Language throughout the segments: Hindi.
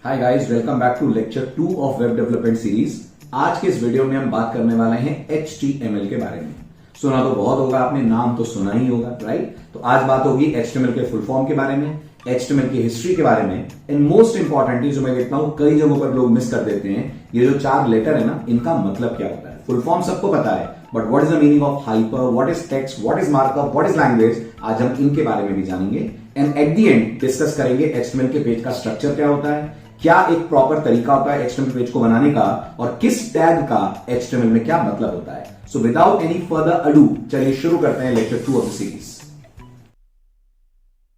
Hi guys, welcome back to lecture 2 of web development series. आज के इस वीडियो में हम बात करने वाले हैं HTML के बारे में। सुना तो बहुत होगा आपने, नाम तो सुना ही होगा, राइट? तो आज बात होगी HTML के फुल फॉर्म के बारे में, HTML की हिस्ट्री के बारे में, एंड मोस्ट इंपॉर्टेंटली जो मैं देखता हूं कई जगहों पर लोग मिस कर देते हैं, ये जो 4 लेटर है ना, इनका मतलब क्या होता है। फुल फॉर्म सबको पता है, but what is the meaning of hyper, what is text, what is markup, what is language, आज हम इनके बारे में भी जानेंगे। And at the end discuss करेंगे HTML के पेज का स्ट्रक्चर क्या होता है, क्या एक प्रॉपर तरीका होता है HTML पेज को बनाने का, और किस टैग का HTML में क्या मतलब होता है। So without any further ado, चलिए शुरू करते हैं लेक्चर 2 ऑफ द सीरीज।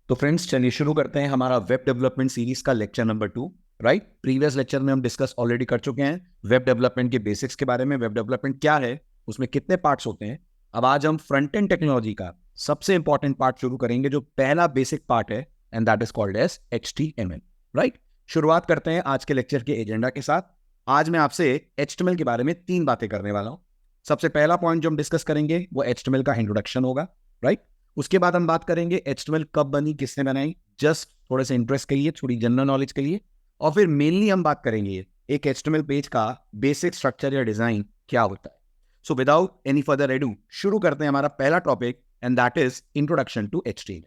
तो फ्रेंड्स चलिए शुरू करते हैं हमारा वेब डेवलपमेंट सीरीज का lecture number 2, right. Previous lecture में हम डिस्कस ऑलरेडी कर चुके हैं वेब डेवलपमेंट के बेसिक्स के बारे में, वेब डेवलपमेंट क्या है, उसमें कितने पार्ट्स होते हैं। अब आज हम फ्रंट एंड टेक्नोलॉजी का सबसे इंपॉर्टेंट पार्ट शुरू करेंगे, जो पहला बेसिक पार्ट है, and that is called as HTML, right. शुरुआत करते हैं आज के लेक्चर के एजेंडा के साथ। आज मैं आपसे HTML के बारे में 3 बातें करने वाला हूं। सबसे पहला पॉइंट जो हम डिस्कस करेंगे वो HTML का इंट्रोडक्शन होगा, राइट। उसके बाद हम बात करेंगे HTML कब बनी, किसने बनाई, जस्ट थोड़े से इंटरेस्ट के लिए, थोड़ी जनरल नॉलेज के लिए। और फिर मेनली हम बात करेंगे एक HTML पेज का बेसिक स्ट्रक्चर या डिजाइन क्या होता है। So without any further ado शुरू करते हैं हमारा पहला topic, and that is introduction to HTML।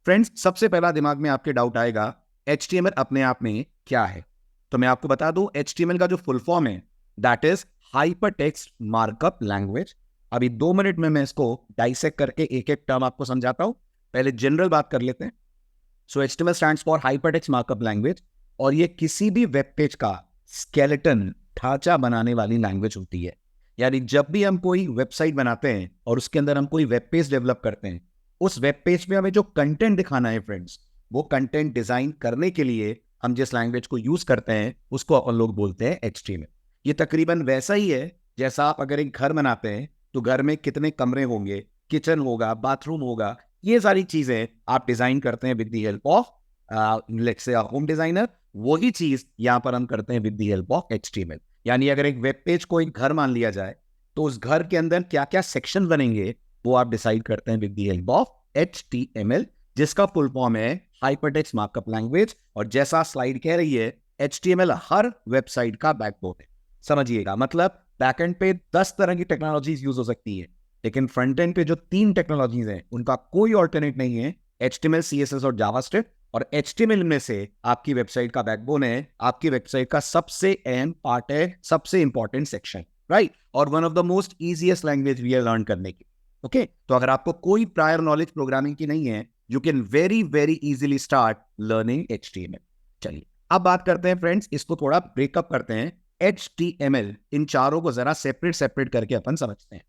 Friends, सबसे पहला दिमाग में आपके डाउट आएगा HTML अपने आप में क्या है। तो मैं आपको बता दूं, HTML का जो फुल फॉर्म है that is hypertext markup language. अभी 2 मिनट में मैं इसको डाइसेक्ट करके एक एक टर्म आपको समझाता हूं। पहले जनरल बात कर लेते हैं। सो HTML stands for hypertext markup language, और ये किसी भी वेब पेज का स्केलेटन, ढांचा बनाने वाली लैंग्वेज होती है। यानी जब भी हम कोई वेबसाइट बनाते हैं और उसके अंदर हम कोई वेब पेज डेवलप करते हैं, उस वेब पेज पे हमें जो कंटेंट दिखाना है फ्रेंड्स, वो कंटेंट डिजाइन करने के लिए हम जिस लैंग्वेज को यूज करते हैं उसको अपन लोग बोलते हैं HTML। ये तकरीबन वैसा ही है जैसा आप अगर एक घर बनाते हैं तो घर में कितने कमरे होंगे, किचन होगा, बाथरूम होगा, ये सारी चीजें आप डिजाइन करते हैं with the help of let's say home designer. वही चीज यहां पर हम करते हैं with the help of HTML। यानी अगर एक वेब पेज को एक घर मान लिया जाए तो उस घर के अंदर क्या क्या सेक्शन बनेंगे वो आप डिसाइड करते हैं with the help of HTML, जिसका फुल फॉर्म है हाइपरटेक्स्ट मार्कअप लैंग्वेज। और जैसा स्लाइड कह रही है, HTML हर वेबसाइट का बैकबोन है। समझिएगा, मतलब बैकएंड पे 10 तरह की टेक्नोलॉजीज यूज हो सकती है, लेकिन फ्रंट एंड पे जो 3 टेक्नोलॉजीज हैं उनका कोई ऑल्टरनेट नहीं है, HTML, CSS और जावास्क्रिप्ट। और HTML में से आपकी वेबसाइट का बैकबोन है, आपकी वेबसाइट का सबसे अहम पार्ट है, सबसे इंपॉर्टेंट सेक्शन, राइट। और one of the most easiest language we are learn करने की। ओके, तो अगर आपको कोई प्रायर नॉलेज प्रोग्रामिंग की नहीं है, you can very very easily start learning HTML। चलिए अब बात करते हैं फ्रेंड्स, इसको थोड़ा ब्रेकअप करते हैं। HTML, इन चारों को जरा सेपरेट सेपरेट करके अपन समझते हैं।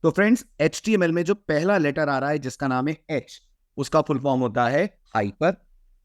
तो फ्रेंड्स, HTML में जो पहला लेटर आ रहा है जिसका नाम है H, उसका फुल फॉर्म होता है हाइपर।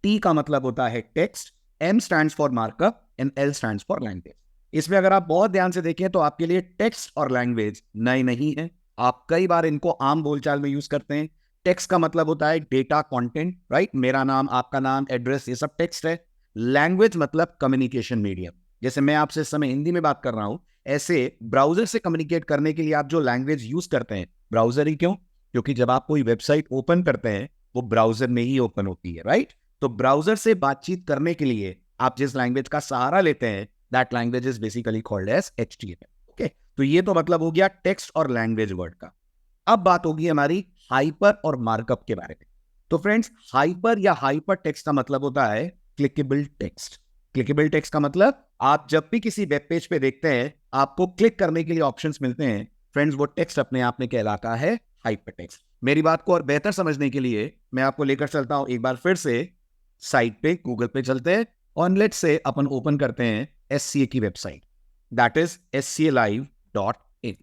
T का मतलब होता है text, M stands for markup and L stands for language. इसमें अगर आप बहुत ध्यान से देखें तो आपके लिए टेक्स्ट और लैंग्वेज नए नहीं है, आप कई बार इनको आम बोलचाल में यूज करते हैं। टेक्स्ट का मतलब होता है डेटा, कंटेंट, राइट। मेरा नाम, आपका नाम, एड्रेस, ये सब टेक्स्ट है। लैंग्वेज मतलब कम्युनिकेशन मीडियम। जैसे मैं आपसे इस समय हिंदी में बात कर रहा हूं, ऐसे ब्राउजर से कम्युनिकेट करने के लिए आप जो लैंग्वेज यूज करते हैं, ब्राउजर ही क्यों, क्योंकि जब आप कोई वेबसाइट ओपन करते हैं वो ब्राउजर में ही ओपन होती है, राइट। तो ब्राउजर से बातचीत करने के लिए आप जिस लैंग्वेज का सहारा लेते हैं, that language is basically called as HTML। Okay, तो ये तो मतलब हो गया टेक्स्ट और लैंग्वेज वर्ड का। अब बात होगी हमारी हाइपर और मार्कअप के बारे में। तो फ्रेंड्स, हाइपर या हाइपर टेक्स्ट का मतलब होता है क्लिकेबल टेक्स्ट। क्लिकेबल टेक्स्ट का मतलब आप जब भी किसी वेब पेज पे देखते हैं, आपको क्लिक करने के लिए ऑप्शंस मिलते हैं, फ्रेंड्स, वो टेक्स्ट अपने आप में कहलाता है हाइपर टेक्स्ट। मेरी बात को और बेहतर समझने के लिए मैं आपको लेकर चलता हूं एक बार फिर से साइट पे, गूगल पे चलते हैं, और लेट्स से अपन ओपन करते हैं SCA की website, that is scalive.in,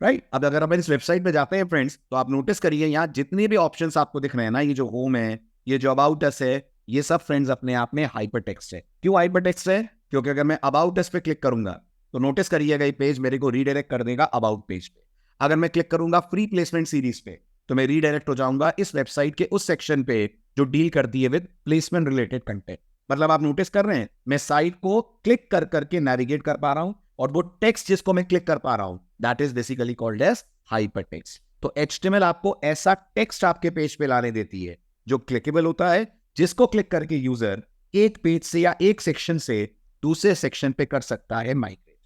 right. अब अगर अपन इस वेबसाइट पे जाते हैं फ्रेंड्स, तो आप नोटिस करिए यहाँ जितने भी ऑप्शंस आपको दिख रहे हैं ना, ये जो होम है, ये जो अबाउट अस है, ये सब फ्रेंड्स अपने आप में हाइपर टेक्स्ट है। क्यों हाइपर टेक्स्ट है? क्योंकि अगर मैं अबाउट अस पे क्लिक करूंगा तो नोटिस करिएगा ये पेज मेरे को रीडायरेक्ट कर देगा अबाउट पेज पे। अगर मैं क्लिक करूंगा फ्री प्लेसमेंट सीरीज पे तो मैं रीडायरेक्ट हो जाऊंगा इस वेबसाइट के उस सेक्शन पे जो डील करती है विद प्लेसमेंट रिलेटेड कंटेंट। मतलब आप नोटिस कर रहे हैं, मैं साइट को क्लिक कर करके नेविगेट कर पा रहा हूं, और वो टेक्स्ट जिसको मैं क्लिक कर पा रहा हूं, that is basically called as hyper text. तो HTML आपको ऐसा टेक्स्ट आपके पेज पे लाने देती है जो क्लिकेबल होता है, जिसको क्लिक करके यूजर एक पेज से या एक सेक्शन से दूसरे सेक्शन पे कर सकता है माइग्रेट।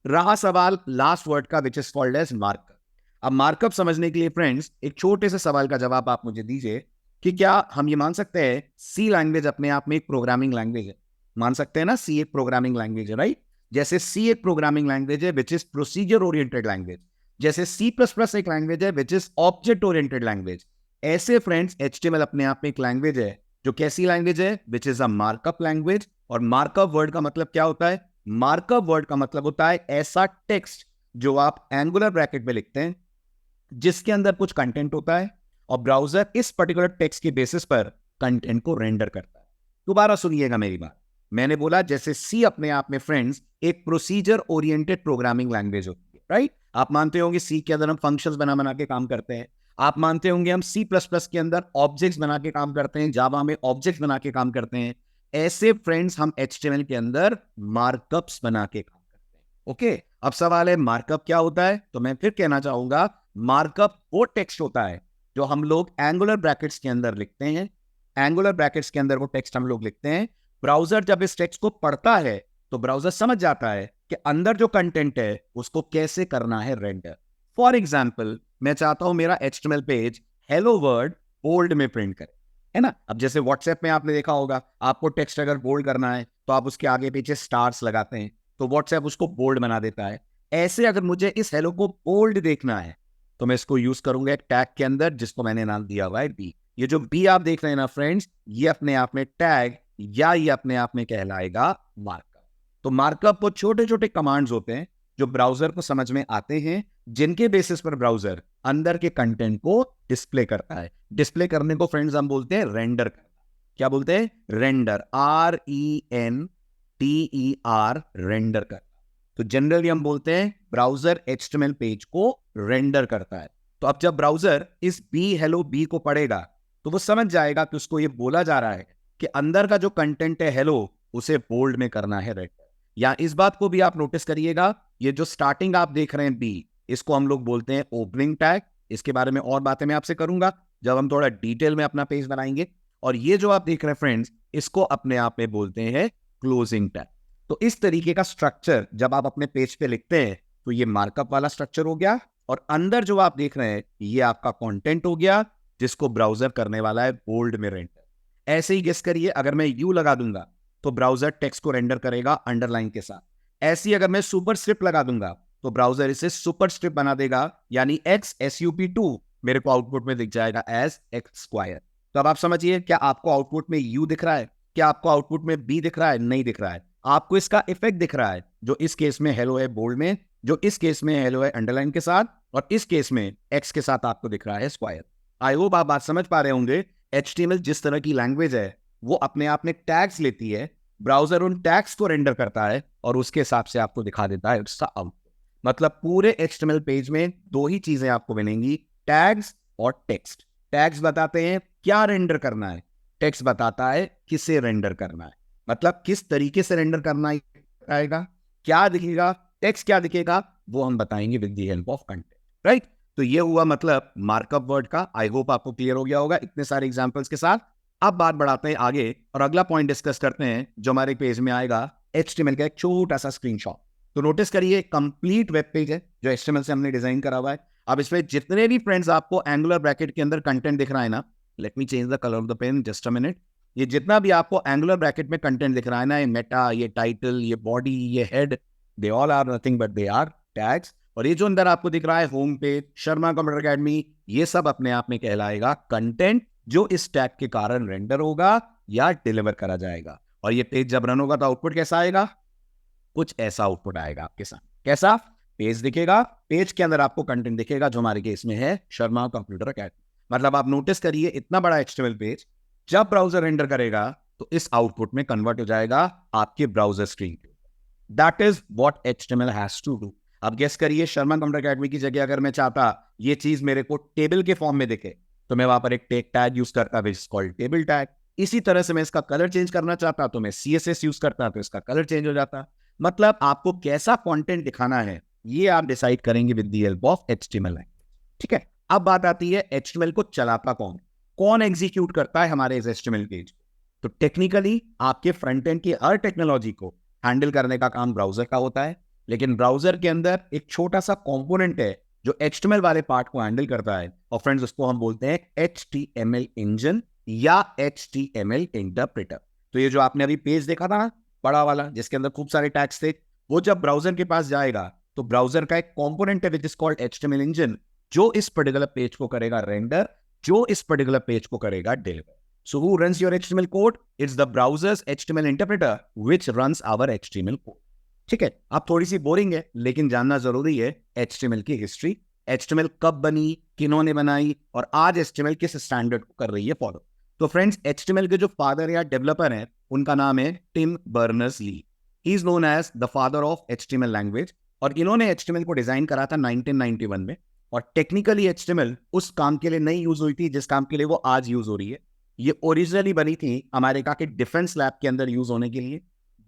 रहा सवाल लास्ट वर्ड का, which is called as markup. अब मार्कअप समझने के लिए फ्रेंड्स एक छोटे से सवाल का जवाब आप मुझे दीजिए कि क्या हम ये मान सकते हैं सी लैंग्वेज अपने आप में एक प्रोग्रामिंग लैंग्वेज है? मान सकते हैं ना, सी एक प्रोग्रामिंग लैंग्वेज है, राइट? जैसे सी एक प्रोग्रामिंग लैंग्वेज है which is procedure oriented language, जैसे सी प्लस प्लस एक लैंग्वेज है which is object oriented language, ऐसे फ्रेंड्स एचटीएमएल अपने आप में एक लैंग्वेज है जो कैसी लैंग्वेज है? Which is a markup language. और मार्कअप वर्ड का मतलब क्या होता है? मार्कअप वर्ड का मतलब होता है ऐसा टेक्स्ट जो आप एंगुलर ब्रैकेट में लिखते हैं, जिसके अंदर कुछ कंटेंट होता है और ब्राउजर इस पर्टिकुलर टेक्स्ट के बेसिस पर कंटेंट को रेंडर करता है। दोबारा सुनिएगा मेरी बात, मैंने बोला जैसे सी अपने आप में फ्रेंड्स एक प्रोसीजर ओरिएंटेड प्रोग्रामिंग लैंग्वेज होती है, राइट? आप मानते होंगे सी के अंदर हम फंक्शंस बना बना के काम करते हैं, आप मानते होंगे हम सी प्लस प्लस के अंदर ऑब्जेक्ट्स बना के काम करते हैं, जावा में ऑब्जेक्ट्स बना के काम करते हैं। ऐसे फ्रेंड्स हम एचटीएमएल के अंदर मार्कअप्स बना के काम करते हैं। ओके, अब सवाल है मार्कअप क्या होता है? तो मैं फिर कहना चाहूंगा मार्कअप वो टेक्स्ट होता है जो हम लोग एंगुलर ब्रैकेट्स के अंदर लिखते हैं। एंगुलर ब्रैकेट्स के अंदर वो टेक्स्ट हम लोग लिखते हैं। ब्राउजर जब इस टेक्स्ट को पढ़ता है तो ब्राउजर समझ जाता है कि अंदर जो कंटेंट है उसको कैसे करना है रेंडर। फॉर एग्जाम्पल, मैं चाहता हूं मेरा HTML page hello world bold में प्रिंट करे, है ना? अब जैसे व्हाट्सएप में आपने देखा होगा, आपको टेक्स्ट अगर बोल्ड करना है तो आप उसके आगे पीछे स्टार्स लगाते हैं, तो व्हाट्सएप उसको बोल्ड बना देता है। ऐसे अगर मुझे इस हेलो को बोल्ड देखना है तो मैं इसको यूज करूंगा एक टैग के अंदर जिसको मैंने नाम दिया हुआ है बी। ये जो बी आप देख रहे हैं ना फ्रेंड्स, ये अपने आप में टैग या ये अपने आप में कहलाएगा मार्कअप। तो मार्कअप वो छोटे छोटे कमांड्स होते हैं जो ब्राउजर को समझ में आते हैं, जिनके बेसिस पर ब्राउजर अंदर के कंटेंट को डिस्प्ले करता है। डिस्प्ले करने को फ्रेंड्स हम बोलते हैं रेंडर करना। क्या बोलते हैं? रेंडर, RENDER, रेंडर करना। तो जनरली हम बोलते हैं ब्राउजर एचटीएमएल पेज को रेंडर करता है। तो अब जब ब्राउजर इस बी हेलो बी को पढ़ेगा तो वो समझ जाएगा कि उसको ये बोला जा रहा है कि अंदर का जो कंटेंट है हेलो उसे बोल्ड में करना है रेंडर। या इस बात को भी आप नोटिस करिएगा, ये जो स्टार्टिंग आप देख रहे हैं बी, इसको हम लोग बोलते हैं ओपनिंग टैग। इसके बारे में और बातें मैं आपसे करूंगा जब हम थोड़ा डिटेल में अपना पेज बनाएंगे। और ये जो आप देख रहे हैं फ्रेंड्स, इसको अपने आप में बोलते हैं क्लोजिंग टैग। तो इस तरीके का स्ट्रक्चर जब आप अपने पेज पे लिखते हैं तो ये मार्कअप वाला स्ट्रक्चर हो गया, और अंदर जो आप देख रहे हैं ये आपका कंटेंट हो गया जिसको ब्राउजर करने वाला है बोल्ड में रेंडर। ऐसे ही गेस करिए, अगर मैं यू लगा दूंगा तो ब्राउजर टेक्स्ट को रेंडर करेगा अंडरलाइन के साथ। ऐसे ही अगर मैं सुपर स्क्रिप्ट लगा दूंगा तो ब्राउजर इसे सुपर स्क्रिप्ट बना देगा, यानी XSUP2 मेरे को आउटपुट में दिख जाएगा एज एक्स स्क्वायर। तो अब आप समझिए, क्या आपको आउटपुट में यू दिख रहा है? क्या आपको आउटपुट में बी दिख रहा है? नहीं दिख रहा है। आपको इसका इफेक्ट दिख रहा है, जो इस केस में हेलो है बोल्ड में, जो इस केस में हेलो है अंडरलाइन के साथ, और इस केस में एक्स के साथ आपको दिख रहा है स्क्वायर। आई होप आप बात समझ पा रहे होंगे। एचटीएमएल जिस तरह की लैंग्वेज है वो अपने आप में टैग्स लेती है, ब्राउजर उन टैग्स को रेंडर करता है और उसके हिसाब से आपको दिखा देता है उसका आउटपुट। मतलब पूरे एचटीएमएल पेज में दो ही चीजें आपको मिलेंगी, टैग्स और टेक्स्ट। टैग्स बताते हैं क्या रेंडर करना है, टेक्स्ट बताता है किसे रेंडर करना है। मतलब किस तरीके से रेंडर करना आएगा, क्या दिखेगा, टेक्स्ट क्या दिखेगा, वो हम बताएंगे with the help of content, right? तो ये हुआ मतलब मार्कअप वर्ड का। आई होप आपको क्लियर हो गया होगा इतने सारे एग्जांपल्स के साथ। अब बात बढ़ाते हैं आगे और अगला पॉइंट डिस्कस करते हैं जो हमारे पेज में आएगा एचटीएमएल का एक छोटा सा स्क्रीनशॉट। तो नोटिस करिए, कंप्लीट वेब पेज है जो एचटीएमएल से हमने डिजाइन करा हुआ है। अब इसमें जितने भी फ्रेंड्स आपको एंगुलर ब्रैकेट के अंदर कंटेंट दिख रहा है ना, let me change the colour of the pen just a minute. ये जितना भी आपको एंगुलर ब्रैकेट में कंटेंट दिख रहा है ना, ये मेटा, ये टाइटल, ये बॉडी, ये head, they all are nothing but they are tags. और ये जो अंदर आपको दिख रहा है home page, Sharma computer academy, ये सब अपने आप में कहलाएगा कंटेंट जो इस टैग के कारण रेंडर होगा या डिलीवर करा जाएगा। और ये पेज जब रन होगा तो आउटपुट कैसा आएगा? कुछ ऐसा आउटपुट आएगा आपके साथ। कैसा? पेज दिखेगा, पेज के अंदर आपको कंटेंट दिखेगा जो हमारे केस में है शर्मा कंप्यूटर अकेडमी। मतलब आप नोटिस करिए, इतना बड़ा एचटीएमएल पेज जब ब्राउजर रेंडर करेगा तो इस आउटपुट में कन्वर्ट हो जाएगा आपके ब्राउजर स्क्रीन पे। That is what HTML has to do. अब गेस करिए, शर्मा कंप्यूटर अकेडमी की जगह अगर मैं चाहता ये चीज मेरे को टेबल के फॉर्म में दिखे तो मैं वहां पर एक टैग यूज करता, विच इज कॉल्ड टेबल टैग। इसी तरह से मैं इसका कलर चेंज करना चाहता तो मैं CSS यूज करता तो इसका कलर चेंज हो जाता। मतलब आपको कैसा कंटेंट दिखाना है ये आप डिसाइड करेंगे with the help of HTML. ठीक है, अब बात आती है एचटीएमएल को चलाता कौन, कौन एग्जीक्यूट करता है हमारे इस एचटीएमएल पेज। तो टेक्निकली आपके फ्रंट एंड की हर टेक्नोलॉजी को हैंडल करने का काम ब्राउजर का होता है, लेकिन ब्राउजर के अंदर एक छोटा सा कंपोनेंट है जो HTML वाले पार्ट को हैंडल करता है, और फ्रेंड्स उसको हम बोलते हैं HTML इंजन या HTML इंटरप्रेटर। तो ये जो आपने अभी पेज देखा था ना, बड़ा वाला, जिसके अंदर खूब सारे टैग्स थे, वो जब ब्राउजर के पास जाएगा तो ब्राउजर का एक कंपोनेंट है विच इज कॉल्ड HTML इंजन, जो इस पर्टिकुलर पेज को करेगा रेंडर, जो इस पर्टिकुलर पेज को करेगा deliver. So who runs your HTML code? It's the browser's HTML interpreter which runs our HTML code. ठीक है, आप थोड़ी सी बोरिंग है, लेकिन जानना जरूरी है HTML की हिस्ट्री, HTML कब बनी, किन्होंने बनाई, और आज HTML किस स्टैंडर्ड को कर रही है फॉलो। तो फ्रेंड्स, HTML के जो फादर या डेवलपर हैं उनका नाम है Tim Berners-Lee. He is known as the father of HTML language, और इन्होंने HTML को डिजाइन करा था 1991 में, और टेक्निकली HTML उस काम के लिए नहीं यूज हुई थी जिस काम के लिए वो आज यूज हो रही है। ये ओरिजिनली बनी थी अमेरिका के डिफेंस लैब के अंदर यूज होने के लिए।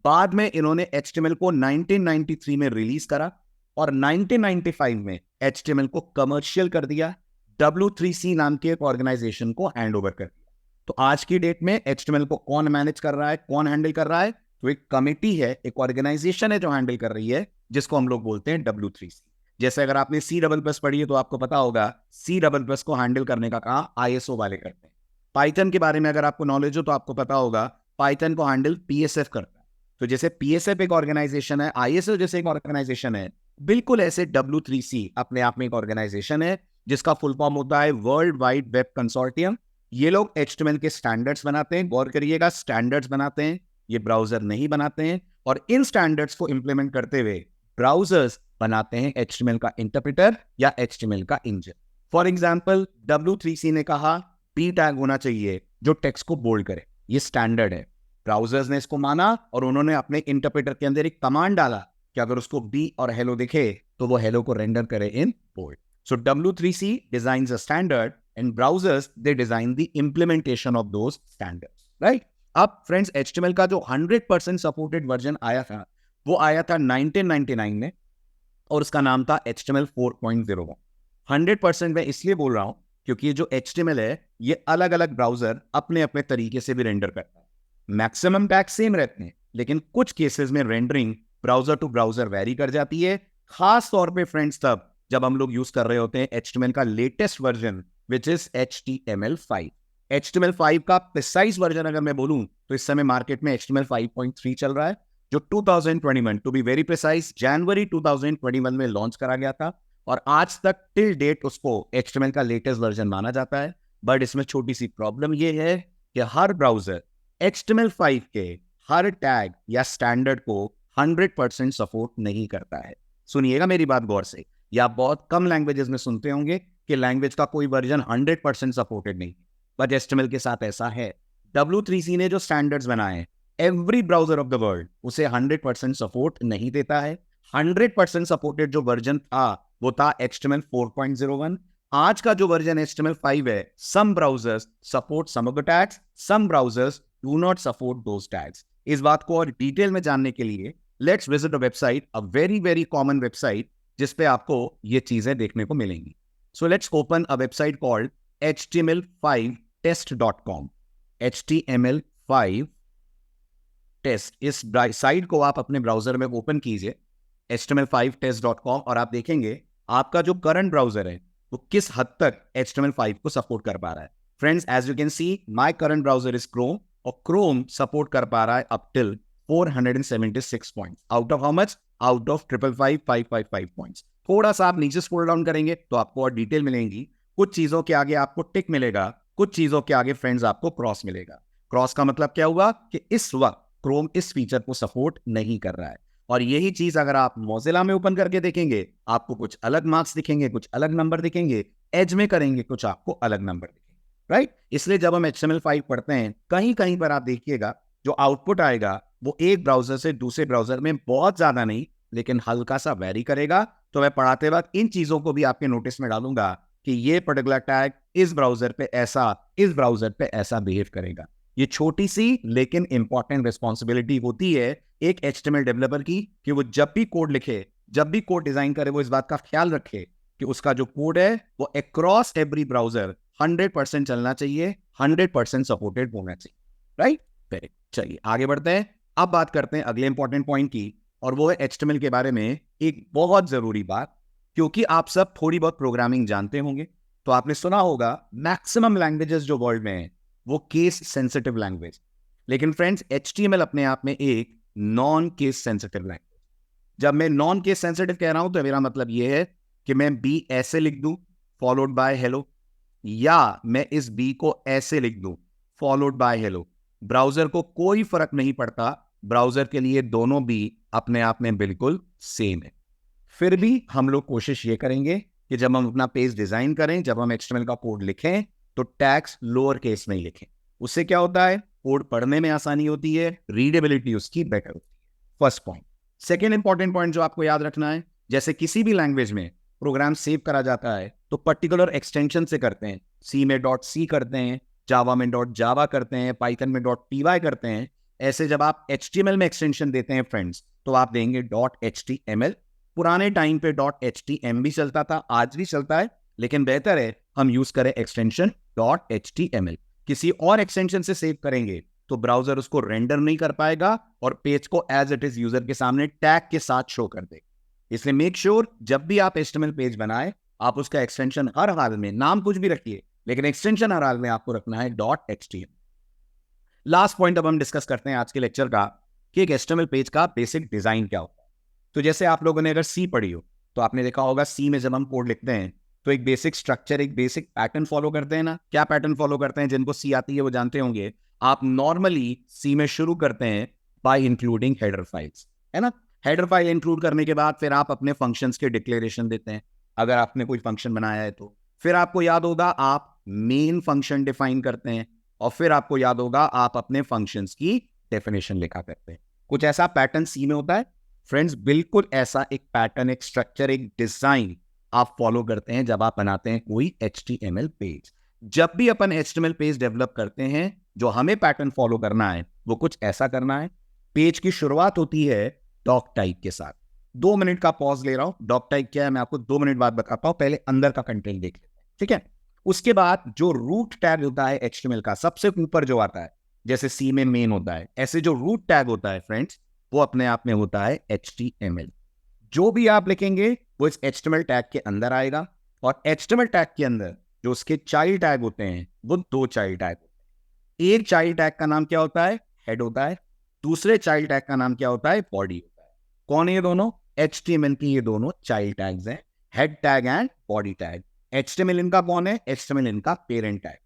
बाद में इन्होंने HTML को 1993 में रिलीज करा, और 1995 में HTML को कमर्शियल कर दिया, W3C नाम के एक ऑर्गेनाइजेशन को हैंड ओवर कर दिया। तो आज की डेट में HTML को कौन मैनेज कर रहा है, कौन हैंडल कर रहा है? तो एक कमिटी है, एक ऑर्गेनाइजेशन है जो हैंडल कर रही है, जिसको हम लोग बोलते हैं W3C। जैसे अगर आपने C++ पढ़ी है तो आपको पता होगा C++ को हैंडल करने का काम ISO वाले करते हैं। पाइथन के बारे में अगर आपको नॉलेज हो तो आपको पता होगा पाइथन को हैंडल PSF करता है। तो जैसे PSF एक ऑर्गेनाइजेशन है, ISO जैसे एक ऑर्गेनाइजेशन है, बिल्कुल ऐसे W3C अपने आप में एक ऑर्गेनाइजेशन है जिसका फुल फॉर्म होता है वर्ल्ड वाइड वेब कंसोर्टियम। ये लोग HTML के स्टैंडर्ड्स बनाते हैं, गौर करिएगा, स्टैंडर्ड्स बनाते हैं, ये ब्राउजर नहीं बनाते हैं, और इन स्टैंडर्ड्स को इंप्लीमेंट करते हुए ब्राउजर्स बनाते हैं HTML का इंटरप्रेटर या HTML का इंजन। फॉर एग्जाम्पल, W3C ने कहा P टैग होना चाहिए जो टेक्स्ट को बोल्ड करे, ये स्टैंडर्ड है। ब्राउजर्स ने इसको माना और उन्होंने अपने इंटरप्रेटर के अंदर एक कमांड डाला कि अगर उसको B और हेलो दिखे तो वो हेलो को रेंडर करे in bold. So W3C designs a standard and browsers they design the implementation of those standards, right. अब फ्रेंड्स, HTML का जो 100% सपोर्टेड वर्जन आया था वो आया था 1999 में, और उसका नाम था HTML 4.0। 100% मैं इसलिए बोल रहा हूं क्योंकि ये जो HTML है ये अलग अलग ब्राउजर अपने अपने तरीके से भी रेंडर करता है। मैक्सिमम टैग सेम रहते हैं, लेकिन कुछ केसेस में rendering browser to browser vary कर जाती है, खास तौर पे फ्रेंड्स तब जब हम लोग यूज कर रहे होते हैं HTML का latest version which is HTML5। HTML5 का प्रिसाइज वर्जन अगर मैं बोलूं तो इस समय मार्केट में HTML 5.3 चल रहा है, जो 2021 टू बी वेरी प्रिसाइज जनवरी 2021 में लॉन्च करा गया था, और आज तक टिल डेट उसको HTML का लेटेस्ट वर्जन माना जाता है। बट इसमें छोटी सी प्रॉब्लम ये है कि हर ब्राउजर HTML5 के हर टैग या स्टैंडर्ड को 100% सपोर्ट नहीं करता है। सुनिएगा मेरी बात गौर से, या बहुत कम लैंग्वेजेस में सुनते होंगे कि लैंग्वेज का कोई वर्जन 100% सपोर्टेड नहीं, बट HTML के साथ ऐसा है। W3C ने जो स्टैंडर्ड्स बनाए, every browser of the world उसे 100% सपोर्ट नहीं देता है। 100% सपोर्टेड जो वर्जन था वो था HTML 4.01। आज का जो वर्जन HTML5 है, some browsers support some of the tags, some browsers do not support those tags. इस बात को और डिटेल में जानने के लिए let's visit a website, a very very common website जिस पे आपको ये चीजें देखने को मिलेंगी। So let's open a website called HTML5test.com। HTML5 test, इस साइट को आप अपने ब्राउजर में ओपन कीजिए, HTML5test.com, और आप देखेंगे आपका जो करंट ब्राउजर है वो किस हद तक HTML5 को सपोर्ट कर पा रहा है। Friends, as you can see my current browser is Chrome, और क्रोम सपोर्ट कर पा रहा है up till 476 points out of how much, out of 555 points. थोड़ा सा आप नीचे स्क्रॉल डाउन करेंगे तो आपको और डिटेल मिलेंगी। कुछ चीजों के आगे आपको टिक मिलेगा, कुछ चीजों के आगे फ्रेंड्स आपको क्रॉस मिलेगा। क्रॉस का मतलब क्या हुआ कि इस वक्त क्रोम इस फीचर को सपोर्ट नहीं कर रहा है, और यही चीज अगर आप मोजिला में ओपन करके देखेंगे आपको कुछ अलग मार्क्स दिखेंगे, कुछ अलग नंबर दिखेंगे, एज में करेंगे कुछ आपको अलग नंबर दिखेंगे, राइट। इसलिए जब हम HTML5 पढ़ते हैं, कहीं कहीं पर आप देखिएगा जो आउटपुट आएगा वो एक ब्राउजर से दूसरे ब्राउजर में बहुत ज्यादा नहीं लेकिन हल्का सा वेरी करेगा। तो मैं पढ़ाते वक्त इन चीजों को भी आपके नोटिस में डालूंगा कि ये पर्टिकुलर टैग इस ब्राउजर पे ऐसा, इस ब्राउजर पे ऐसा बिहेव करेगा। ये छोटी सी लेकिन इंपॉर्टेंट रिस्पॉन्सिबिलिटी होती है एक HTML डेवलपर की कि वो जब भी कोड लिखे, जब भी कोड डिजाइन करे, वो इस बात का ख्याल रखे कि उसका जो कोड है वो अक्रॉस एवरी ब्राउजर 100% चलना चाहिए, 100% सपोर्टेड होना चाहिए, राइट। वेरी, चलिए आगे बढ़ते हैं। अब बात करते हैं अगले इंपॉर्टेंट पॉइंट की, और वो है HTML के बारे में एक बहुत जरूरी बात। क्योंकि आप सब थोड़ी बहुत प्रोग्रामिंग जानते होंगे, तो आपने सुना होगा मैक्सिमम लैंग्वेजेस जो वर्ल्ड में है वो केस सेंसिटिव लैंग्वेज। लेकिन फ्रेंड्स, HTML अपने आप में एक नॉन केस सेंसिटिव लैंग्वेज। जब मैं नॉन केस सेंसिटिव कह रहा हूं तो मेरा मतलब यह है कि मैं बी ऐसे लिख दूं फॉलोड बाय हेलो, या मैं इस बी को ऐसे लिख दूं फॉलोड बाय हेलो। ब्राउजर को कोई फर्क नहीं पड़ता, ब्राउजर के लिए दोनों बी अपने आप में बिल्कुल सेम है। फिर भी हम लोग कोशिश ये करेंगे कि जब हम अपना पेज डिजाइन करें, जब हम HTML का कोड लिखें, तो टैग्स लोअर केस में ही लिखें। उससे क्या होता है, कोड पढ़ने में आसानी होती है, रीडेबिलिटी उसकी बेटर होती है। First point. Second important point जो आपको याद रखना है, जैसे किसी भी लैंग्वेज में प्रोग्राम सेव करा जाता है तो पर्टिकुलर एक्सटेंशन से करते हैं। सी में .c करते हैं, जावा में .java करते हैं, पाइथन में .py करते हैं। ऐसे जब आप HTML में एक्सटेंशन देते हैं फ्रेंड्स, तो आप देंगे .html। पुराने टाइम पे .htm भी चलता था, आज भी चलता है, लेकिन बेहतर है हम यूज करें एक्सटेंशन .html। किसी और एक्सटेंशन से सेव करेंगे तो ब्राउजर उसको रेंडर नहीं कर पाएगा और पेज को एज इट इज यूजर के सामने टैग के साथ शो कर देगा। इसलिए मेक श्योर जब भी आप HTML पेज बनाए, आप उसका एक्सटेंशन हर हाल में, नाम कुछ भी रखिए, लेकिन एक्सटेंशन हर हाल में आपको रखना है .html। लास्ट पॉइंट अब हम डिस्कस करते हैं आज के लेक्चर का, कि एक HTML पेज का बेसिक डिजाइन क्या होता है। तो जैसे आप लोगों ने अगर C पढ़ी हो तो आपने देखा होगा C में जब हम कोड लिखते हैं तो एक बेसिक स्ट्रक्चर, एक बेसिक पैटर्न फॉलो करते हैं ना। क्या पैटर्न फॉलो करते हैं? जिनको C आती है वो जानते होंगे। आप नॉर्मली C में शुरू करते हैं बाय इंक्लूडिंग हेडर फाइल्स, है ना। हेडर फाइल इंक्लूड करने के बाद फिर आप अपने फंक्शंस के डिक्लेरेशन देते हैं, अगर आपने कोई फंक्शन बनाया है तो। फिर आपको याद होगा आप मेन फंक्शन डिफाइन करते हैं, और फिर आपको याद होगा आप अपने फंक्शंस की डेफिनेशन लिखा करते हैं। कुछ ऐसा पैटर्न C में होता है फ्रेंड्स, बिल्कुल ऐसा एक पैटर्न, एक स्ट्रक्चर, एक डिजाइन आप फॉलो करते हैं जब आप बनाते हैं कोई HTML पेज। जब भी अपन HTML पेज डेवलप करते हैं, जो हमें पैटर्न फॉलो करना है वो कुछ ऐसा करना है। पेज की शुरुआत होती है डॉक टाइप के साथ। 2 मिनट का पॉज ले रहा हूं। डॉक टाइप क्या है मैं आपको 2 मिनट बाद बताता हूं, पहले अंदर का कंटेंट देख लेते हैं, ठीक है। उसके बाद जो रूट टैग होता है HTML का, सबसे ऊपर जो आता है, जैसे C में मेन होता है, ऐसे जो रूट टैग होता है फ्रेंड्स, वो अपने आप में होता है HTML। जो भी आप लिखेंगे वो इस HTML टैग के अंदर आएगा, और HTML टैग के अंदर जो उसके चाइल्ड टैग होते हैं वो 2 चाइल्ड टैग होते हैं। एक चाइल्ड टैग का नाम क्या होता है? हेड होता है। दूसरे चाइल्ड टैग का नाम क्या होता है? बॉडी होता है। कौन है ये दोनों? HTML की ये दोनों चाइल्ड टैग्स हैं, head tag and body tag. HTML इनका कौन है? HTML इनका पेरेंट टैग।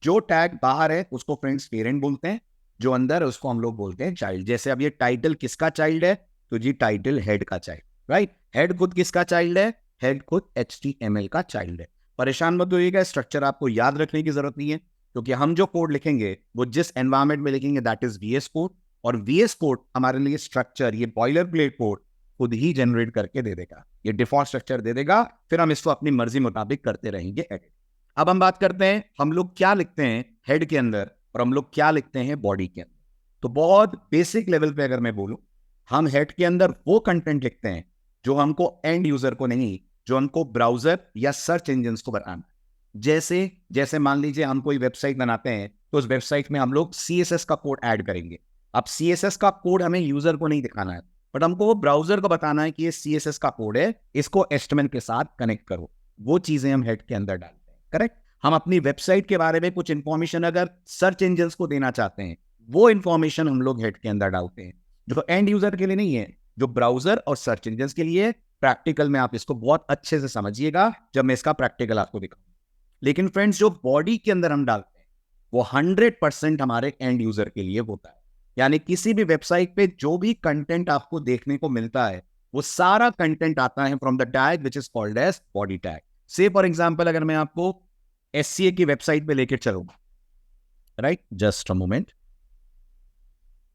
जो टैग बाहर है उसको फ्रेंड्स पेरेंट बोलते हैं, जो अंदर है उसको हम लोग बोलते हैं चाइल्ड। जैसे अब ये टाइटल किसका चाइल्ड है? तो जी टाइटल हेड का चाइल्ड, राइट। हेड खुद किसका चाइल्ड है? हेड खुद HTML का चाइल्ड है। परेशान मत होइएगा, स्ट्रक्चर आपको याद रखने की जरूरत नहीं है, क्योंकि हम जो कोड लिखेंगे वो जिस एनवायरमेंट में लिखेंगे दैट इज VS कोड, और VS कोड हमारे लिए स्ट्रक्चर, ये बॉयलर प्लेट कोड खुद ही जनरेट करके दे देगा, ये डिफॉल्ट स्ट्रक्चर दे देगा, फिर हम इसको अपनी मर्जी मुताबिक करते रहेंगे एडिट। अब हम बात करते हैं हम लोग क्या लिखते हैं हेड के अंदर और हम लोग क्या लिखते हैं बॉडी के अंदर। तो बहुत बेसिक लेवल पे अगर मैं बोलूं, हम हेड के अंदर वो कंटेंट लिखते हैं जो हमको एंड यूजर को नहीं, जो हमको ब्राउजर या सर्च इंजन को बताना। जैसे मान लीजिए हम कोई वेबसाइट बनाते हैं, तो उस वेबसाइट में हम लोग CSS का कोड ऐड करेंगे। अब CSS का कोड हमें यूजर को नहीं दिखाना है, बट हमको वो ब्राउजर को बताना है कि ये CSS का कोड है, इसको HTML के साथ कनेक्ट करो। वो चीजें हम हेड के अंदर डालते हैं, करेक्ट। हम अपनी वेबसाइट के बारे में कुछ इंफॉर्मेशन अगर सर्च इंजन को देना चाहते हैं, वो इंफॉर्मेशन हम लोग हेड के अंदर डालते हैं, जो एंड यूजर के लिए नहीं है, जो ब्राउजर और सर्च इंजन के लिए। प्रैक्टिकल में आप इसको बहुत अच्छे से समझिएगा जब मैं इसका प्रैक्टिकल आपको दिखाऊंगा। लेकिन फ्रेंड्स, जो बॉडी के अंदर हम डालते हैं वो 100% हमारे एंड यूजर के लिए होता है। यानी किसी भी वेबसाइट पे जो भी कंटेंट आपको देखने को मिलता है, वो सारा कंटेंट आता है from the tag which is called as body tag. Say for example अगर मैं आपको SCA की वेबसाइट पे लेकर चलूंगा, राइट, जस्ट अ मोमेंट,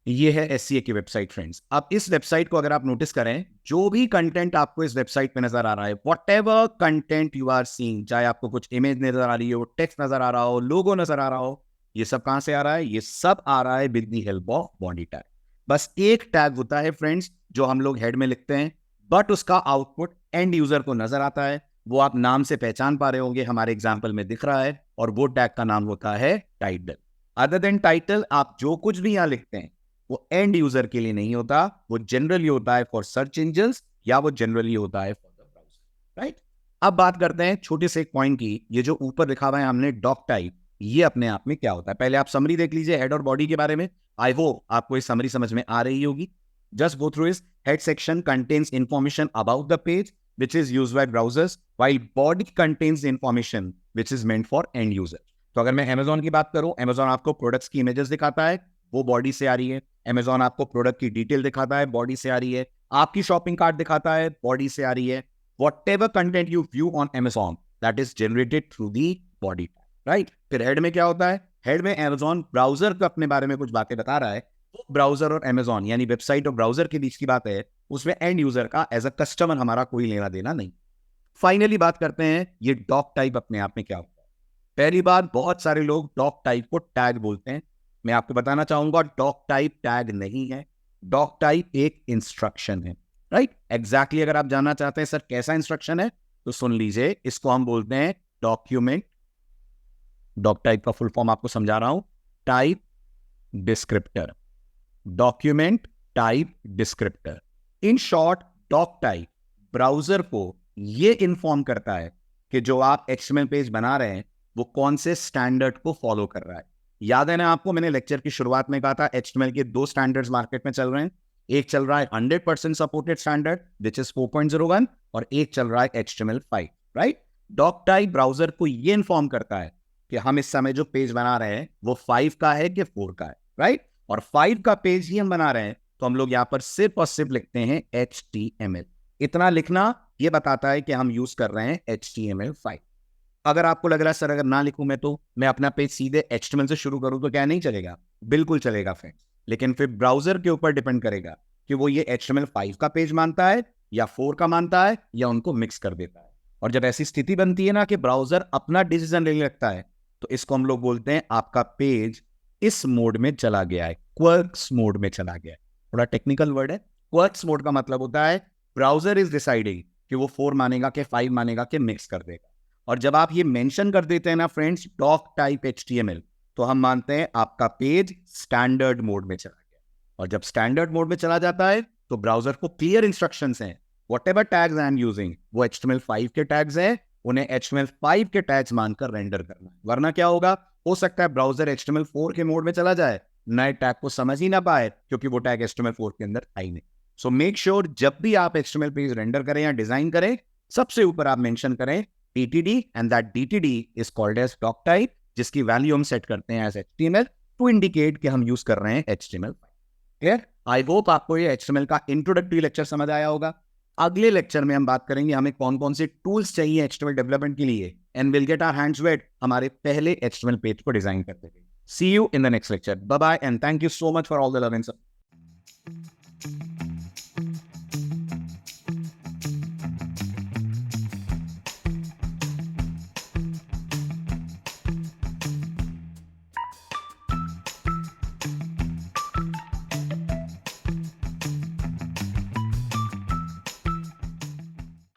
ये है SCA की वेबसाइट फ्रेंड्स। अब इस वेबसाइट को अगर आप नोटिस करें, जो भी कंटेंट आपको इस वेबसाइट पे नजर आ रहा है, whatever content you are seeing, चाहे आपको कुछ इमेज नजर आ रही हो, टेक्स्ट नजर आ रहा हो, लोगो नजर आ रहा हो, ये सब कहां से आ रहा है? ये सब आ रहा है with the help of body tag. बस एक टैग होता है फ्रेंड्स जो हम लोग हेड में लिखते हैं, बट उसका आउटपुट एंड यूजर को नजर आता है। वो आप नाम से पहचान पा रहे होंगे, हमारे एग्जाम्पल में दिख रहा है, और वो टैग का नाम होता है टाइटल। अदर देन टाइटल, आप जो कुछ भी यहां लिखते हैं वो एंड यूजर के लिए नहीं होता, वो जनरली होता है फॉर सर्च इंजन्स या वो जनरली होता है फॉर द ब्राउजर, राइट। अब बात करते हैं छोटे से एक पॉइंट की। ये जो ऊपर लिखा हुआ है हमने डॉक टाइप, ये अपने आप में क्या होता है? पहले आप समरी देख लीजिए हेड और बॉडी के बारे में। आई होप आपको ये समरी समझ में आ रही होगी। जस्ट गो थ्रू इस। Head section contains information about the page which is used by browsers, while body contains the information which is meant for end user. तो अगर मैं Amazon की बात करूं, Amazon आपको प्रोडक्ट्स की इमेजेस दिखाता है, वो बॉडी से आ रही है। Amazon आपको प्रोडक्ट की डिटेल दिखाता है, बॉडी से आ रही है। आपकी शॉपिंग कार्ट दिखाता है, बॉडी से आ रही है। Whatever content you view on Amazon, that is generated through the body, right? फिर हेड में क्या होता है? हेड में Amazon ब्राउजर को अपने बारे में कुछ बातें बता रहा है। वो ब्राउजर और Amazon यानी वेबसाइट और ब्राउजर के बीच की बात है, उसमें एंड यूजर का एज अ कस्टमर हमारा कोई लेना देना नहीं। फाइनली बात करते हैं ये डॉक टाइप अपने आप में क्या होता है। पहली बात, बहुत सारे लोग डॉक टाइप को टैग बोलते हैं। मैं आपको बताना चाहूंगा डॉक टाइप टैग नहीं है, डॉक टाइप एक इंस्ट्रक्शन है, राइट। एग्जैक्टली अगर आप जानना चाहते हैं सर कैसा इंस्ट्रक्शन है, तो सुन लीजिए, इसको हम बोलते हैं डॉक्यूमेंट। डॉक टाइप का फुल फॉर्म आपको समझा रहा हूं, type descriptor. Document type descriptor. In short, doc type browser को यह इंफॉर्म करता है कि जो आप HTML पेज बना रहे हैं वो कौन से स्टैंडर्ड को फॉलो कर रहा है। याद है ना आपको, मैंने लेक्चर की शुरुआत में कहा था HTML के दो स्टैंडर्ड्स मार्केट में चल रहे हैं। एक चल रहा है 100% सपोर्टेड स्टैंडर्ड विच इज 4.01 और एक चल रहा है HTML5, right. Dock type browser को यह इंफॉर्म करता है कि हम इस समय जो पेज बना रहे हैं वो 5 का है कि 4 का है, राइट। और 5 का पेज ही हम बना रहे हैं तो हम लोग यहां पर सिर्फ और सिर्फ लिखते हैं HTML। इतना लिखना ये बताता है कि हम यूज कर रहे हैं HTML5। अगर आपको लग रहा है सर अगर ना लिखूं मैं अपना पेज सीधे HTML से शुरू करूं तो क्या नहीं चलेगा? बिल्कुल चलेगा फ्रेंड्स, लेकिन फिर ब्राउजर के ऊपर डिपेंड करेगा कि वो ये HTML5 का पेज मानता है या 4 का मानता है या उनको मिक्स कर देता है। और जब ऐसी स्थिति बनती है ना कि ब्राउजर अपना डिसीजन लेने लगता है, तो इसको हम लोग बोलते हैं आपका पेज इस मोड में चला गया है, क्वर्क्स मोड में चला गया है। थोड़ा टेक्निकल वर्ड है। क्वर्क्स मोड का मतलब होता है ब्राउजर इज डिसाइडिंग कि वो 4 मानेगा कि 5 मानेगा कि मिक्स कर देगा। और जब आप ये मेंशन कर देते हैं ना फ्रेंड्स डॉक टाइप HTML, तो हम मानते हैं आपका पेज स्टैंडर्ड मोड में चला गया। और जब स्टैंडर्ड मोड में चला जाता है तो ब्राउजर को क्लियर इंस्ट्रक्शंस हैं, whatever tags I am using वो HTML5 के टैग्स हैं, उन्हें HTML5 के टैग्स मानकर रेंडर करना है। वरना क्या होगा, हो सकता है ब्राउजर HTML4 के मोड में चला जाए, नए टैग को समझ ही ना पाए क्योंकि वो टैग HTML4 के अंदर आई नहीं। सो मेक श्योर जब भी आप HTML पेज रेंडर करें या डिजाइन करें, सबसे ऊपर आप मेंशन करें DTD and that DTD is called as doc type, जिसकी वैल्यू हम सेट करते हैं एज HTML टू इंडिकेट कि हम यूज कर रहे हैं HTML5। क्लियर? आई होप आपको ये HTML का इंट्रोडक्टरी लेक्चर समझ आया होगा। अगले लेक्चर में हम बात करेंगे हमें कौन कौन से टूल्स चाहिए HTML डेवलपमेंट के लिए, and will get our hands wet हमारे पहले HTML पेज को डिजाइन करते हुए। See you in the next lecture. Bye bye and thank you so much for all the love and support.